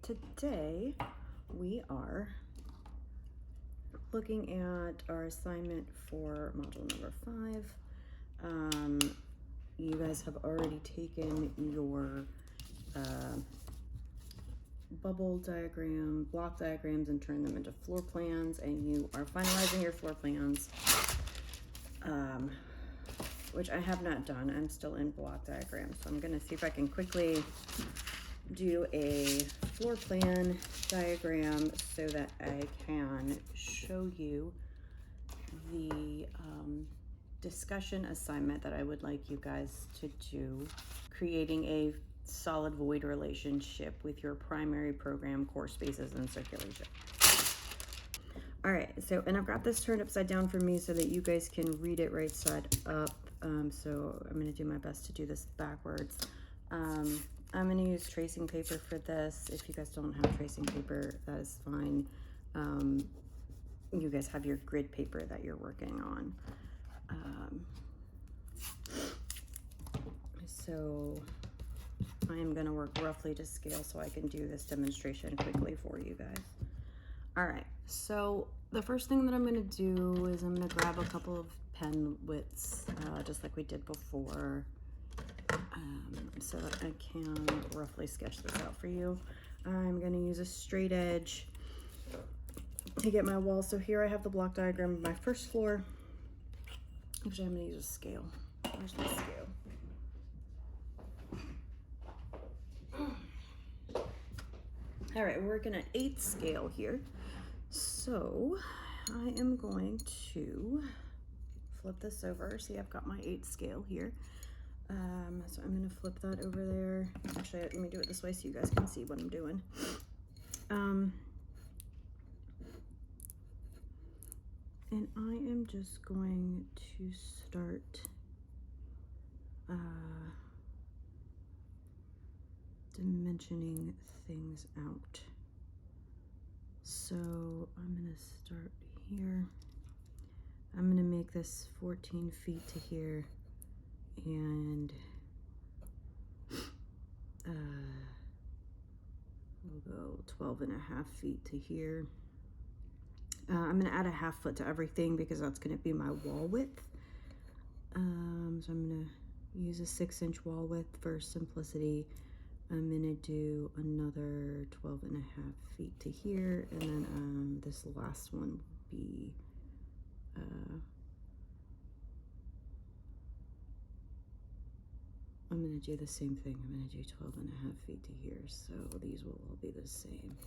today we are looking at our assignment for module number 5. You guys have already taken your bubble diagram, block diagrams, and turned them into floor plans, and you are finalizing your floor plans, which I have not done. I'm still in block diagrams, so I'm going to see if I can quickly do a floor plan diagram so that I can show you the discussion assignment that I would like you guys to do, creating a solid void relationship with your primary program, core spaces, and circulation. All right, so, and I've got this turned upside down for me so that you guys can read it right side up. So I'm gonna do my best to do this backwards. I'm gonna use tracing paper for this. If you guys don't have tracing paper, that is fine. You guys have your grid paper that you're working on. So I am gonna work roughly to scale so I can do this demonstration quickly for you guys. All right, so the first thing that I'm gonna do is I'm gonna grab a couple of pen widths, just like we did before, so that I can roughly sketch this out for you. I'm gonna use a straight edge to get my wall. So here I have the block diagram of my first floor. Actually, I'm gonna use a scale. Where's my scale? All right, we're working at 8th scale here. So I am going to flip this over. See, I've got my 8th scale here. So I'm gonna flip that over there. Actually, let me do it this way so you guys can see what I'm doing. And I am just going to start dimensioning things out. So I'm gonna start here. I'm gonna make this 14 feet to here, and we'll go 12.5 feet to here. I'm gonna add a 1/2 foot to everything because that's gonna be my wall width. So I'm gonna use a 6-inch wall width for simplicity. I'm gonna do another 12.5 feet to here, and then this last one will be I'm gonna do the same thing. I'm gonna do 12.5 feet to here, so these will all be the same.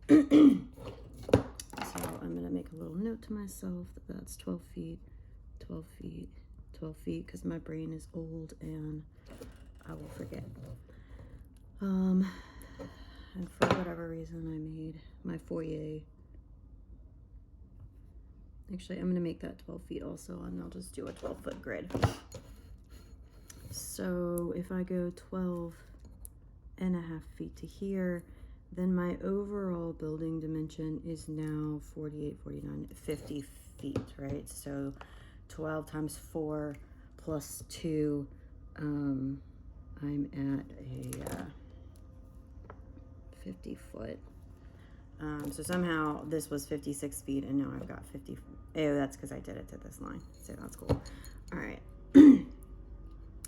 So I'm gonna make a little note to myself that that's 12 feet, 12 feet, 12 feet, because my brain is old and I will forget. And for whatever reason, I made my foyer. Actually, I'm gonna make that 12 feet also, and I'll just do a 12-foot grid. So if I go 12.5 feet to here, then my overall building dimension is now 48, 49, 50 feet, right? So 12 times 4 plus 2, I'm at a 50 foot. So somehow this was 56 feet and now I've got 50. Oh, that's because I did it to this line. So that's cool. All right.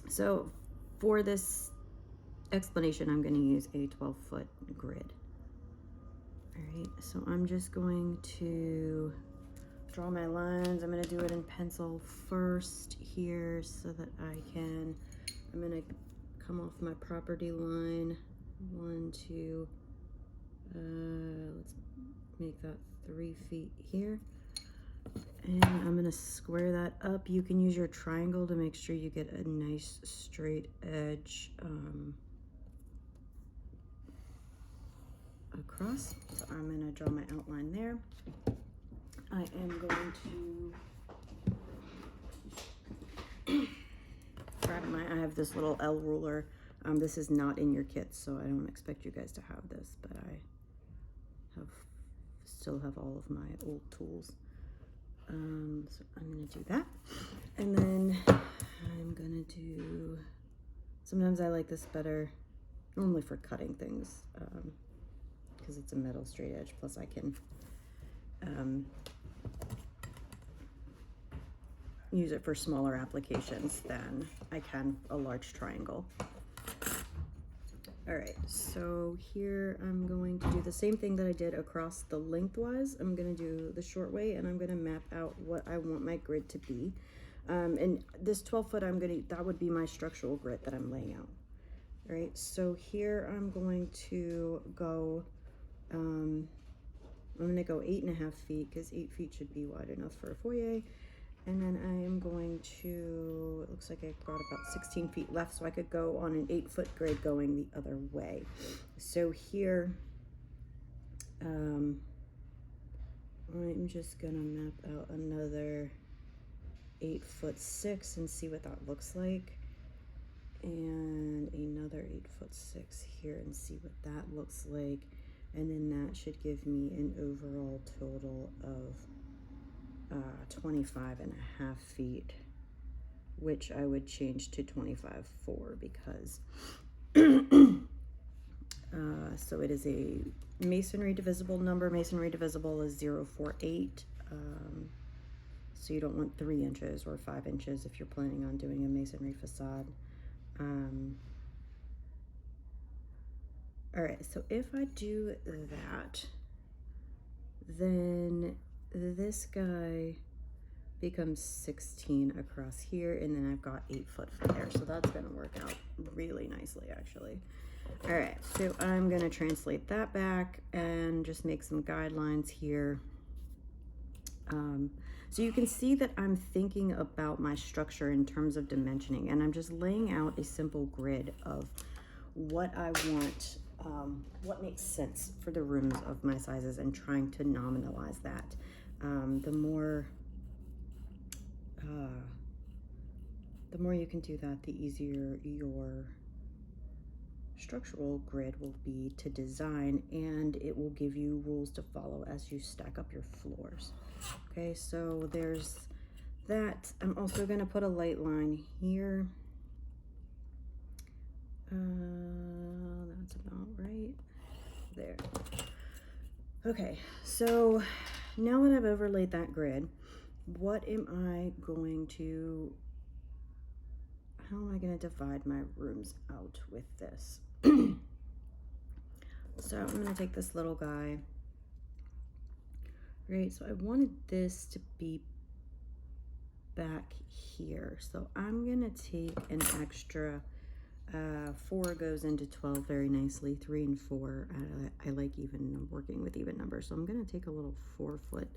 So for this explanation, I'm going to use a 12-foot grid. All right. So I'm just going to draw my lines. I'm going to do it in pencil first here so that I'm going to come off my property line. 1, 2, let's make that 3 feet here. And I'm going to square that up. You can use your triangle to make sure you get a nice straight edge across. So I'm going to draw my outline there. I am going to grab I have this little L ruler. This is not in your kit, so I don't expect you guys to have this, but I still have all of my old tools. So I'm gonna do that, and then I'm gonna sometimes I like this better, normally for cutting things, because it's a metal straight edge. Plus I can use it for smaller applications than I can a large triangle. All right, so here I'm going to do the same thing that I did across the lengthwise. I'm gonna do the short way, and I'm gonna map out what I want my grid to be. And this 12 foot, that would be my structural grid that I'm laying out. All right, so here I'm going to go, I'm gonna go 8.5 feet, because 8 feet should be wide enough for a foyer. And then I am going to, it looks like I got about 16 feet left, so I could go on an 8 foot grid going the other way. So here, I'm just gonna map out another 8'6" and see what that looks like. And another 8'6" here and see what that looks like. And then that should give me an overall total of 25.5 feet, which I would change to 25.4 because so it is a masonry divisible number. Masonry divisible is 0.48. So you don't want 3 inches or 5 inches if you're planning on doing a masonry facade. All right, so if I do that, then this guy becomes 16 across here, and then I've got 8 foot for there. So that's gonna work out really nicely, actually. All right, so I'm gonna translate that back and just make some guidelines here. So you can see that I'm thinking about my structure in terms of dimensioning, and I'm just laying out a simple grid of what I want, what makes sense for the rooms of my sizes, and trying to nominalize that. The more you can do that, the easier your structural grid will be to design, and it will give you rules to follow as you stack up your floors. Okay, so there's that. I'm also going to put a light line here. That's about right there. Okay, so now that I've overlaid that grid, how am I going to divide my rooms out with this? So I'm going to take this little guy. Right, so I wanted this to be back here. So I'm going to take an extra 4 goes into 12 very nicely. 3 and 4. I like working with even numbers. So I'm going to take a little 4 foot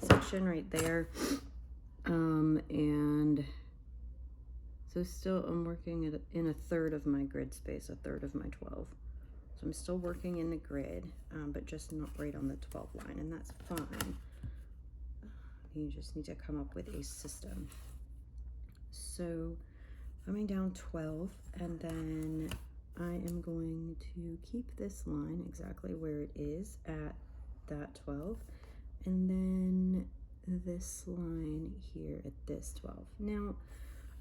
section right there. And so still I'm working in a third of my grid space, a third of my 12. So I'm still working in the grid, but just not right on the 12 line, and that's fine. You just need to come up with a system. So coming down 12, and then I am going to keep this line exactly where it is at that 12, and then this line here at this 12. Now,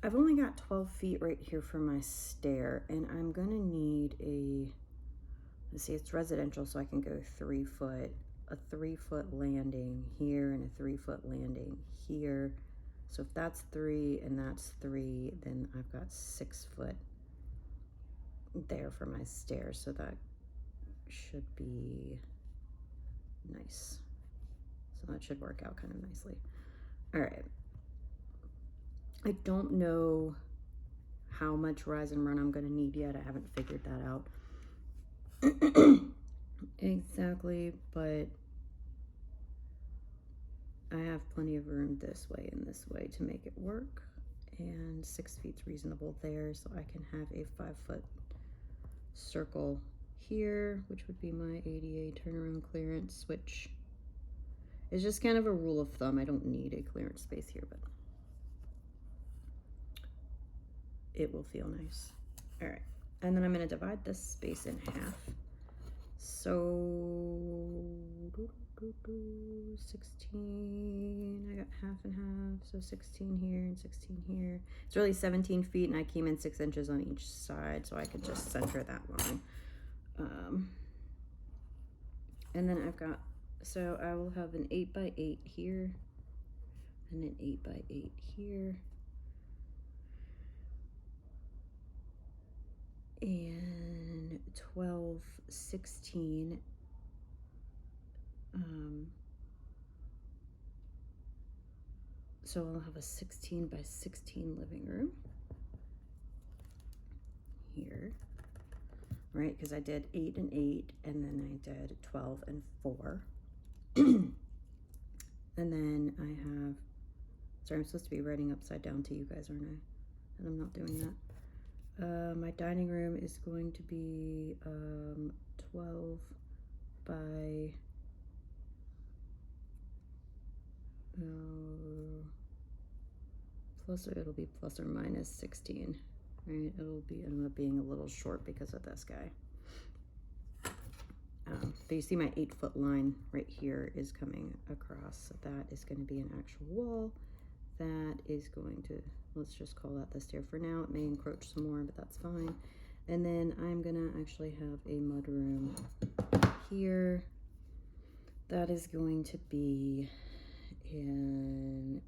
I've only got 12 feet right here for my stair, and I'm gonna need let's see, it's residential, so I can go 3 foot, a 3 foot landing here, and a 3 foot landing here. So if that's 3 and that's 3, then I've got 6 foot there for my stairs. So that should be nice. So that should work out kind of nicely. All right. I don't know how much rise and run I'm going to need yet. I haven't figured that out exactly, but I have plenty of room this way and this way to make it work, and 6 feet's reasonable there, so I can have a 5 foot circle here, which would be my ADA turnaround clearance, which is just kind of a rule of thumb. I don't need a clearance space here, but it will feel nice. All right, and then I'm going to divide this space in half. So 16, I got half and half, so 16 here and 16 here. It's really 17 feet, and I came in 6 inches on each side, so I could just center that line. And then I've got, so I will have an 8x8 here and an 8x8 here. And 12, 16. So I'll have a 16 by 16 living room here, right? Because I did 8 and 8, and then I did 12 and 4. And then I have, sorry, I'm supposed to be writing upside down to you guys, aren't I? And I'm not doing that. My dining room is going to be 12 by it'll be plus or minus 16, right? It'll be end up being a little short because of this guy. But you see my 8-foot line right here is coming across. So that is going to be an actual wall. That is going to, let's just call that the stair for now. It may encroach some more, but that's fine. And then I'm gonna actually have a mudroom here. That is going to be in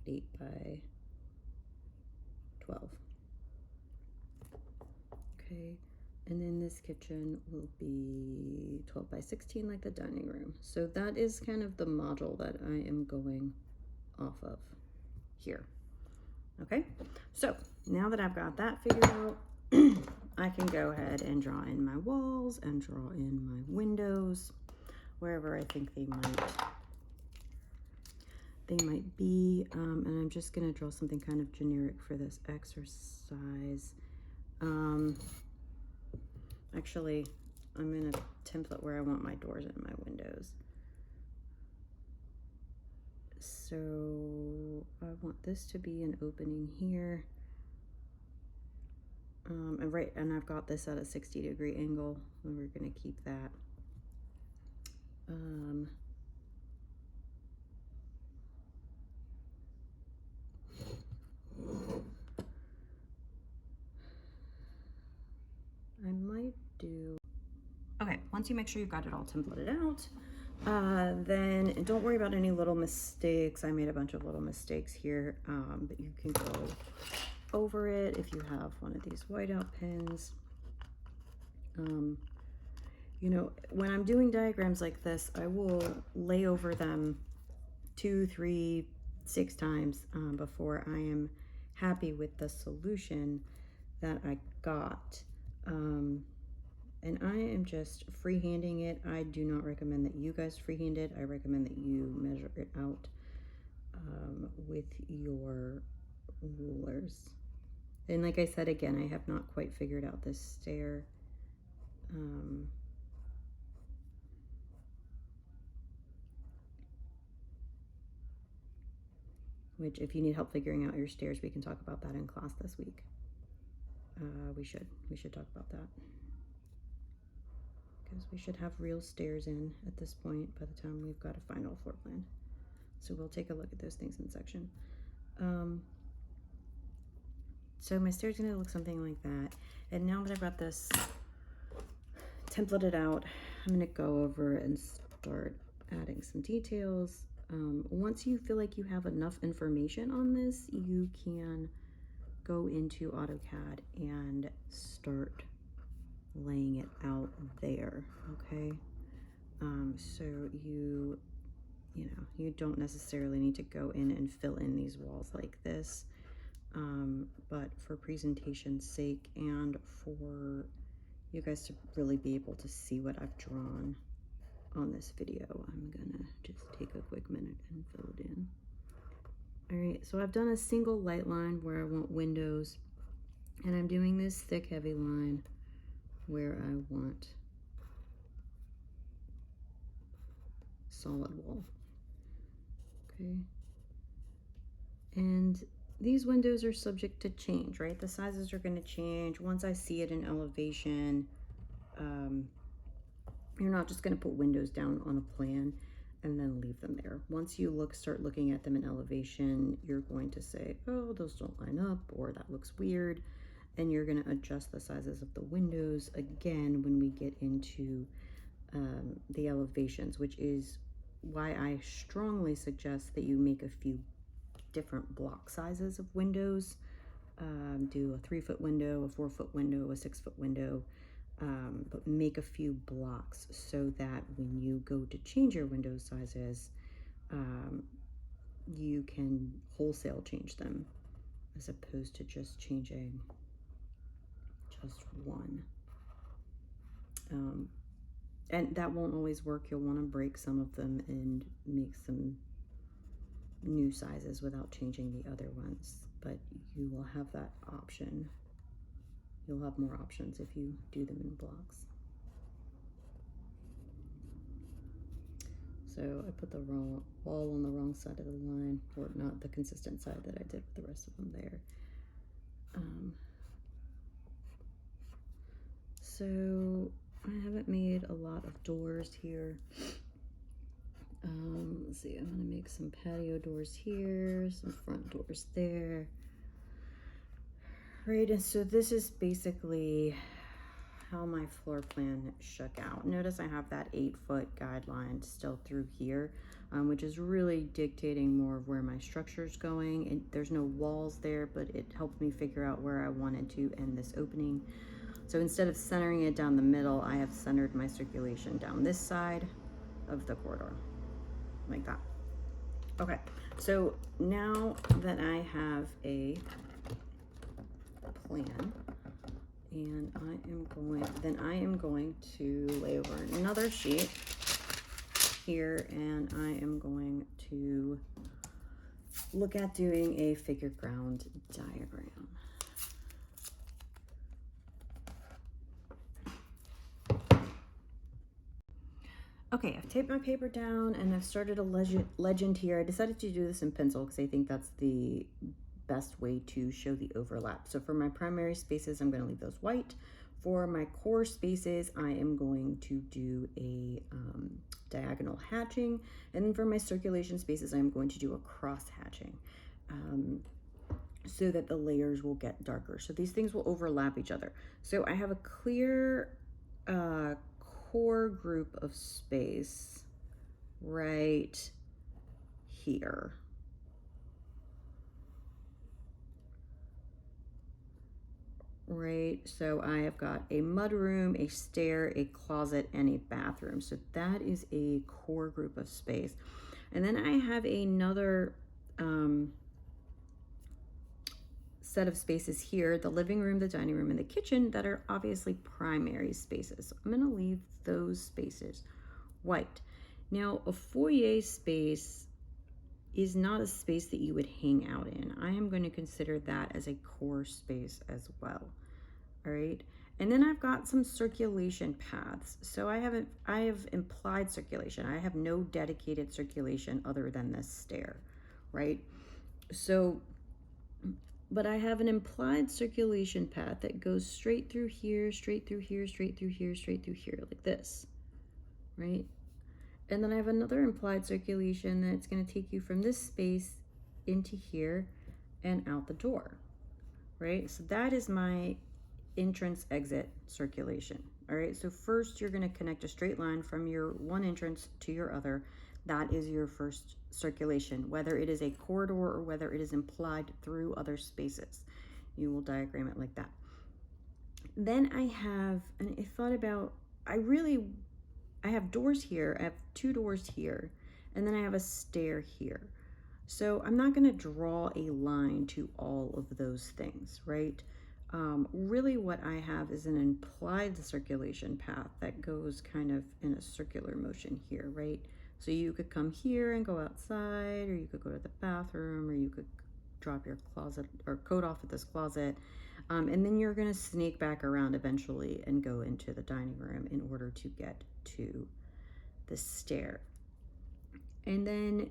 8 by 12. Okay, and then this kitchen will be 12 by 16 like the dining room. So that is kind of the model that I am going off of here. Okay, so now that I've got that figured out, I can go ahead and draw in my walls and draw in my windows wherever I think they might be. And I'm just gonna draw something kind of generic for this exercise. Actually, I'm in a template where I want my doors and my windows. So I want this to be an opening here. And I've got this at a 60-degree angle, and we're gonna keep that. I might do, okay, once you make sure you've got it all templated out, then don't worry about any little mistakes. I made a bunch of little mistakes here, but you can go over it if you have one of these whiteout pens. You know, when I'm doing diagrams like this, I will lay over them 2, 3, 6 times before I am happy with the solution that I got. And I am just freehanding it. I do not recommend that you guys freehand it. I recommend that you measure it out with your rulers. And like I said, again, I have not quite figured out this stair. Which, if you need help figuring out your stairs, we can talk about that in class this week. We should talk about that. Because we should have real stairs in at this point by the time we've got a final floor plan. So we'll take a look at those things in section. So my stair's gonna look something like that. And now that I've got this templated out, I'm gonna go over and start adding some details. Once you feel like you have enough information on this, you can go into AutoCAD and start laying it out there, okay? So you don't necessarily need to go in and fill in these walls like this, but for presentation's sake and for you guys to really be able to see what I've drawn on this video, I'm gonna just take a quick minute and fill it in. All right, so I've done a single light line where I want windows, and I'm doing this thick heavy line where I want solid wall. Okay, and these windows are subject to change, right? The sizes are going to change once I see it in elevation. You're not just going to put windows down on a plan and then leave them there. Once you start looking at them in elevation, you're going to say, oh, those don't line up, or that looks weird. And you're going to adjust the sizes of the windows again when we get into the elevations, which is why I strongly suggest that you make a few different block sizes of windows. Do a 3-foot window, a 4-foot window, a 6-foot window, but make a few blocks so that when you go to change your window sizes, you can wholesale change them as opposed to just changing just one. And that won't always work. You'll want to break some of them and make some new sizes without changing the other ones, but you will have that option. You'll have more options if you do them in blocks. So I put the wall on the wrong side of the line, or not the consistent side that I did with the rest of them there. So I haven't made a lot of doors here. Let's see, I'm gonna make some patio doors here, some front doors there. Right, and so this is basically how my floor plan shook out. Notice I have that 8-foot guideline still through here, which is really dictating more of where my structure is going. And there's no walls there, but it helped me figure out where I wanted to end this opening. So instead of centering it down the middle, I have centered my circulation down this side of the corridor, like that. Okay, so now that I have a plan, and I am going to lay over another sheet here, and I am going to look at doing a figure ground diagram. Okay, I've taped my paper down and I've started a legend here. I decided to do this in pencil because I think that's the best way to show the overlap. So for my primary spaces, I'm going to leave those white. For my core spaces, I am going to do a diagonal hatching. And then for my circulation spaces, I'm going to do a cross hatching so that the layers will get darker. So these things will overlap each other. So I have a clear core group of space right here. Right, so I have got a mudroom, a stair, a closet, and a bathroom. So that is a core group of space. And then I have another set of spaces here, the living room, the dining room, and the kitchen, that are obviously primary spaces. So I'm going to leave those spaces white. Now, a foyer space is not a space that you would hang out in. I am going to consider that as a core space as well. All right. And then I've got some circulation paths. So I have implied circulation. I have no dedicated circulation other than this stair, right? So, but I have an implied circulation path that goes straight through here, straight through here, straight through here, straight through here, like this, right? And then I have another implied circulation that's going to take you from this space into here and out the door, right? So that is my entrance exit circulation. All right, so first you're going to connect a straight line from your one entrance to your other. That is your first circulation, whether it is a corridor or whether it is implied through other spaces. You will diagram it like that. Then I have, and I thought about, I have doors here. I have 2 doors here, and then I have a stair here. So I'm not going to draw a line to all of those things, right? Really what I have is an implied circulation path that goes kind of in a circular motion here, right? So you could come here and go outside, or you could go to the bathroom, or you could drop your closet or coat off at this closet. And then you're going to snake back around eventually and go into the dining room in order to get to the stair. And then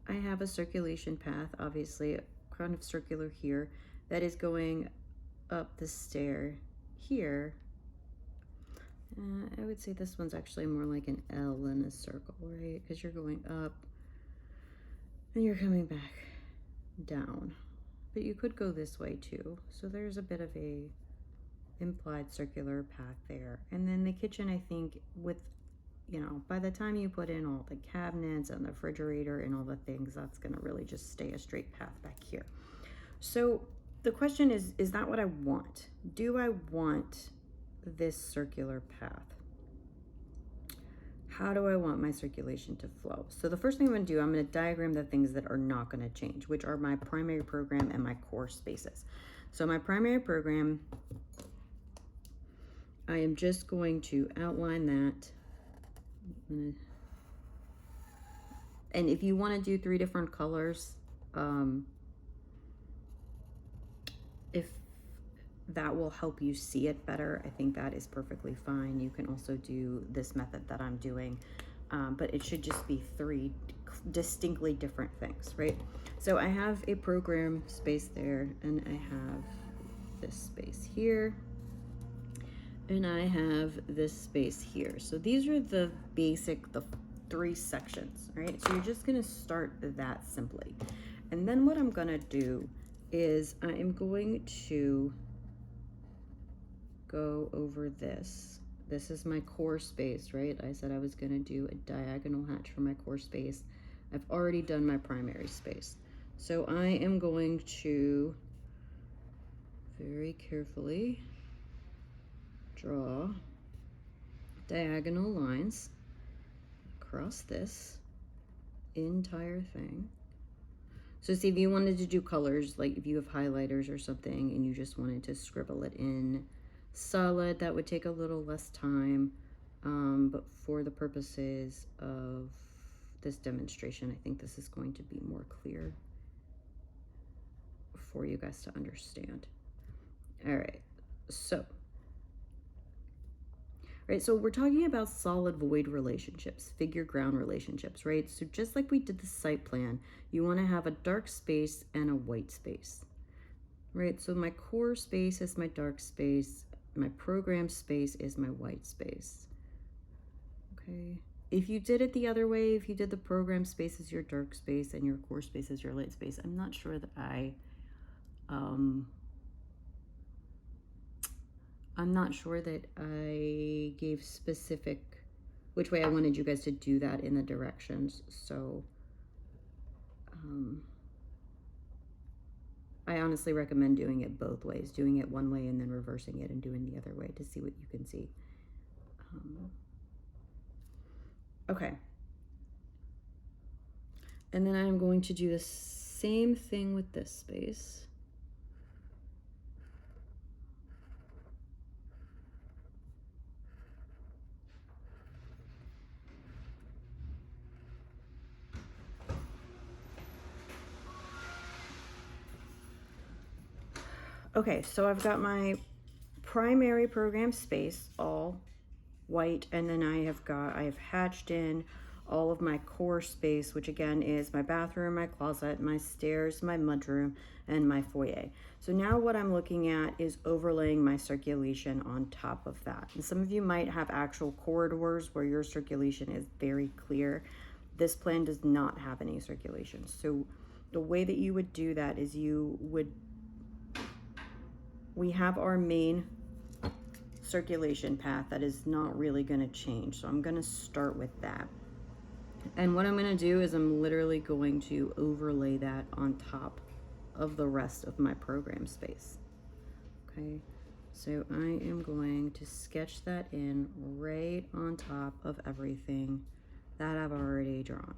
I have a circulation path, obviously kind of circular here, that is going up the stair here. I would say this one's actually more like an L than a circle, right? Because you're going up and you're coming back down. But you could go this way too. So there's a bit of a implied circular path there. And then the kitchen, I think with, you know, by the time you put in all the cabinets and the refrigerator and all the things, that's gonna really just stay a straight path back here. So the question is that what I want? Do I want this circular path? How do I want my circulation to flow? So the first thing I'm gonna do, I'm gonna diagram the things that are not gonna change, which are my primary program and my core spaces. So my primary program, I am just going to outline that. And if you wanna do 3 different colors, if that will help you see it better, I think that is perfectly fine. You can also do this method that I'm doing, but it should just be 3 distinctly different things, right? So I have a program space there, and I have this space here, and I have this space here. So these are the 3 sections, right? So you're just gonna start that simply. And then what I'm gonna do is I am going to go over this. This is my core space, right? I said I was gonna do a diagonal hatch for my core space. I've already done my primary space. So I am going to very carefully draw diagonal lines across this entire thing. So see, if you wanted to do colors, like if you have highlighters or something and you just wanted to scribble it in solid, that would take a little less time. But for the purposes of this demonstration, I think this is going to be more clear for you guys to understand. All right, so we're talking about solid void relationships, figure ground relationships, right? So just like we did the site plan, you want to have a dark space and a white space, right? So my core space is my dark space, my program space is my white space. Okay, if you did it the other way, if you did the program space as your dark space and your core space as your light space, I'm not sure that I'm not sure that I gave specific which way I wanted you guys to do that in the directions. So I honestly recommend doing it both ways, doing it one way and then reversing it and doing the other way to see what you can see. Okay. And then I'm going to do the same thing with this space. Okay, so I've got my primary program space all white, and then I have hatched in all of my core space, which again is my bathroom, my closet, my stairs, my mudroom, and my foyer. So now what I'm looking at is overlaying my circulation on top of that. And some of you might have actual corridors where your circulation is very clear. This plan does not have any circulation. So the way that you would do that is we have our main circulation path that is not really going to change. So I'm going to start with that. And what I'm going to do is I'm literally going to overlay that on top of the rest of my program space. Okay, so I am going to sketch that in right on top of everything that I've already drawn.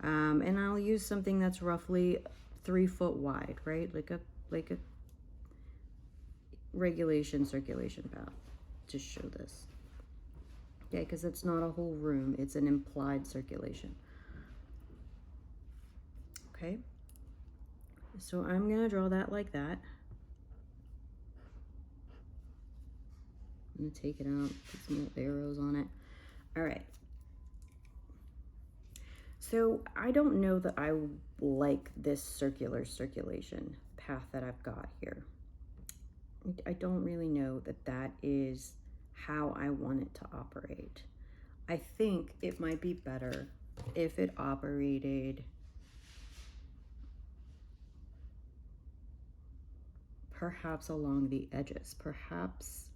And I'll use something that's roughly 3 foot wide, right? Like a regulation circulation path to show this. Yeah, because it's not a whole room, it's an implied circulation. Okay, so I'm gonna draw that like that. I'm gonna take it out, put some little arrows on it. All right. So I don't know that I like this circular circulation path that I've got here. I don't really know that that is how I want it to operate. I think it might be better if it operated perhaps along the edges, perhaps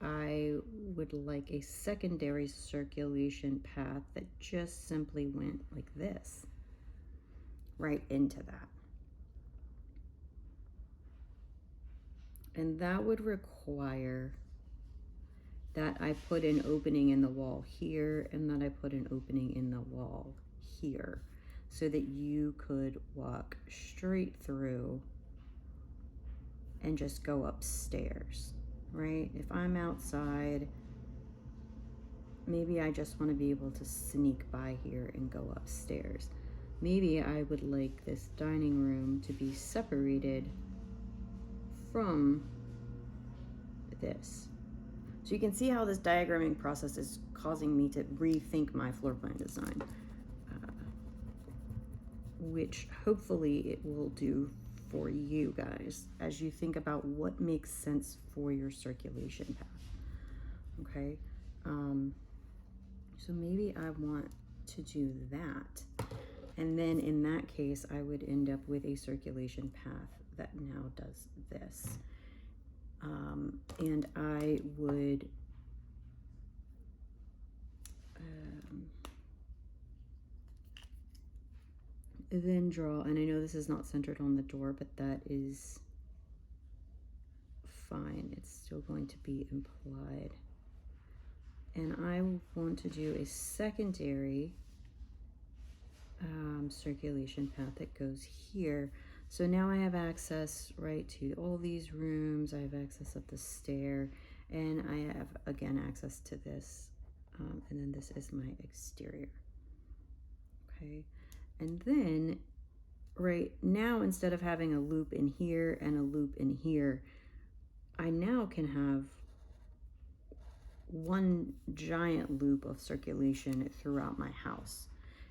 I would like a secondary circulation path that just simply went like this, right into that. And that would require that I put an opening in the wall here and that I put an opening in the wall here so that you could walk straight through and just go upstairs, right? If I'm outside, maybe I just want to be able to sneak by here and go upstairs. Maybe I would like this dining room to be separated from this. So you can see how this diagramming process is causing me to rethink my floor plan design, which hopefully it will do for you guys as you think about what makes sense for your circulation path. Okay, so maybe I want to do that, and then in that case I would end up with a circulation path that now does this. And I would then draw, and I know this is not centered on the door, but that is fine. It's still going to be implied. And I want to do a secondary circulation path that goes here. So now I have access, right, to all these rooms. I have access up the stair, and I have, again, access to this. And then this is my exterior. Okay. And then, right now, instead of having a loop in here and a loop in here, I now can have one giant loop of circulation throughout my house.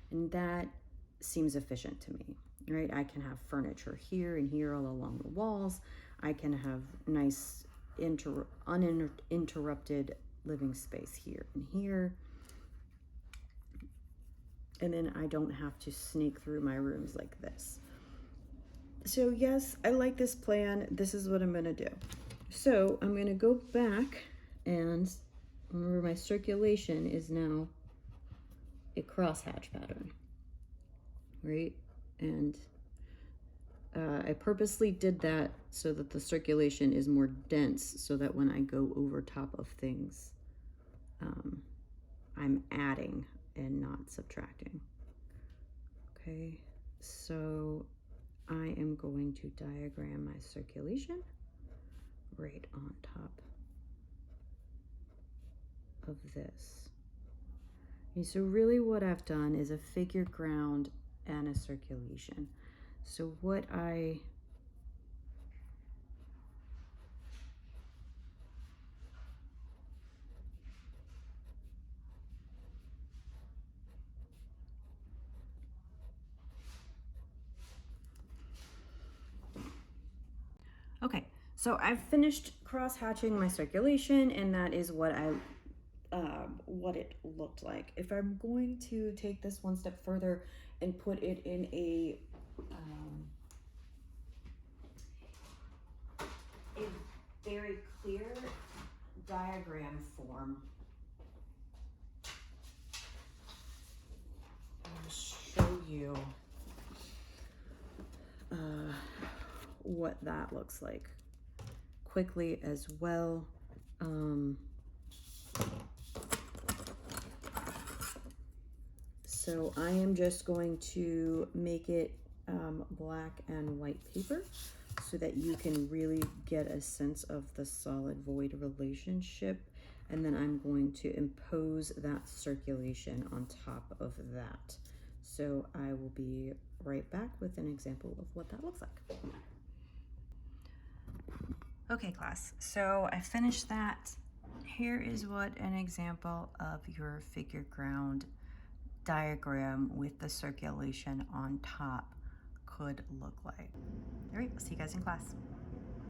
And that seems efficient to me, right? I can have furniture here and here all along the walls. I can have nice uninterrupted living space here and here. And then I don't have to sneak through my rooms like this. So yes, I like this plan. This is what I'm gonna do. So I'm gonna go back, and remember my circulation is now a crosshatch pattern, right? And I purposely did that so that the circulation is more dense, so that when I go over top of things, I'm adding and not subtracting. Okay, so I am going to diagram my circulation right on top of this. Okay, so really what I've done is a figure ground and a circulation. So what okay, so I've finished cross-hatching my circulation, and that is what what it looked like. If I'm going to take this one step further and put it in a very clear diagram form, I'll show you what that looks like quickly as well. So I am just going to make it black and white paper so that you can really get a sense of the solid void relationship. And then I'm going to impose that circulation on top of that. So I will be right back with an example of what that looks like. Okay, class, so I finished that. Here is what an example of your figure ground diagram with the circulation on top could look like. All right, I'll see you guys in class.